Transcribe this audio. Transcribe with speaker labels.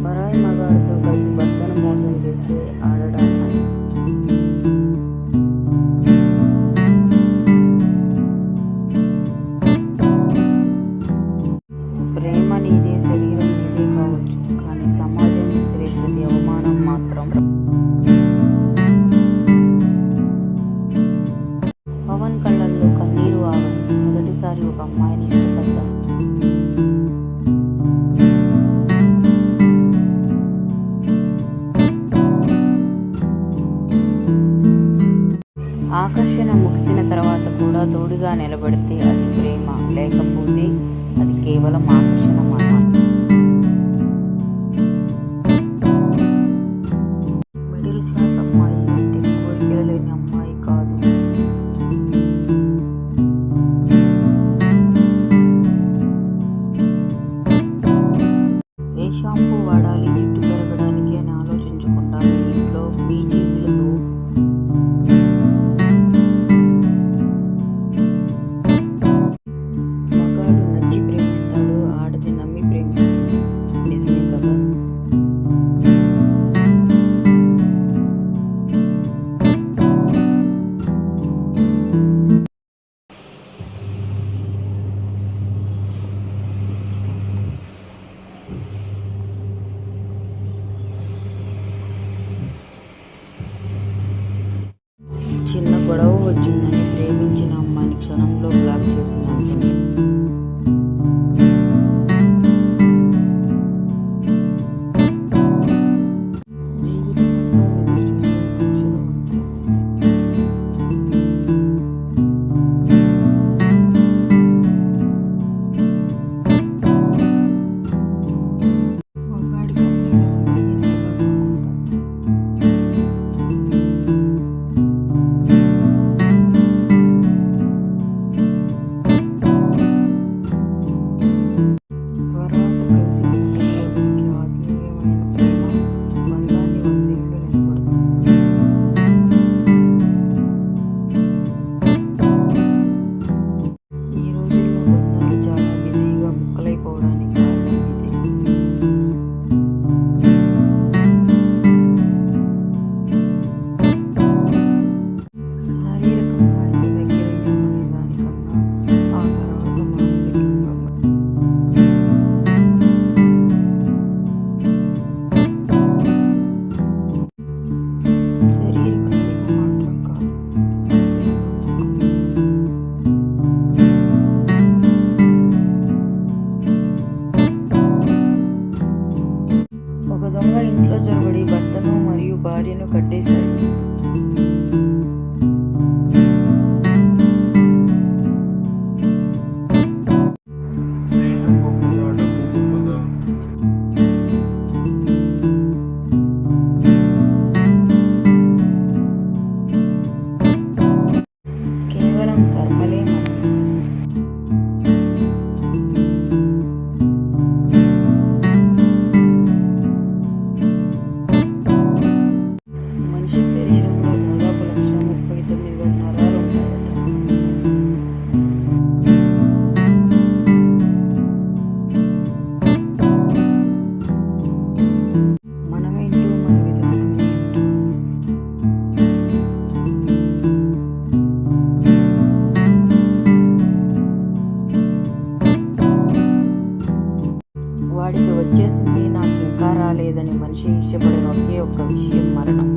Speaker 1: పరాయి మగాడితో కలిసి భర్తను మోసం చేసి ఆడడాన్ని ప్రేమ నీదే, శరీరం నీదే కావచ్చు, కానీ సమాజం విసిరే ప్రతి అవమానం మాత్రం. పవన్ కళ్ళల్లో కన్నీరు ఆగదు. మొదటిసారి ఒక అమ్మాయిని ఇష్టపడ్డాను. ఆకర్షణ ముగిసిన తర్వాత కూడా తోడుగా నిలబడితే అది ప్రేమ, లేకపోతే అది కేవలం ఆకర్షణ మాత్రమే. మిడిల్ క్లాస్ అమ్మాయి అంటే కోరికలు లేని అమ్మాయి కాదు. ఏ షాంపూ వాడాలి జుట్టు పెరగడానికి అని ఆలోచించకుండా మీ ఇంట్లో మీ చేతులతో మగాడు నచ్చి ప్రేమిస్తాడు, ఆడది నమ్మి ప్రేమిస్తుంది. నిజమే కదా? చిన్న గొడవ వచ్చిందని ప్రేమించిన అమ్మాయిని క్షణంలో బ్లాక్ చేసిన అతను. జీవితమంతా ఎదురు చూసే మనుషులు అంతే. మగాడి కన్నీళ్లను ఎంతగా కాకుండా తర్వాత కలిసి ఉండటంలో దొరికే ఆత్మీయమైన ప్రేమ బంధాన్ని 100 ఏళ్లు నిలబడుతుంది. ఈ రోజుల్లో బంధాలు చాలా బిజీగా ముక్కలైపోవడానికి కారణం ఇదే. శారీరకంగా ఎంత దగ్గరయ్యామనే దానికన్నా ఆ తర్వాత మానసికంగా శరీర కదలిక మాత్రం కాదు, మనసులో నమ్మకం. ఒక దొంగ ఇంట్లో జొరబడి భర్తను మరియు భార్యను కట్టేశాడు.
Speaker 2: స్నేహం గొప్పదా, డబ్బు గొప్పదా?
Speaker 1: కేవలం కర్మలే మనవి. మనిషి శరీరంలో దాదాపు 1,39,000 నరాలు ఉంటాయట. మనమేంటో మన విధానం ఏంటో. వాడికి వచ్చేసింది, నాకు ఇంకా రాలేదని మనిషి ఇష్టపడిన ఒకే ఒక్క విషయం మరణం.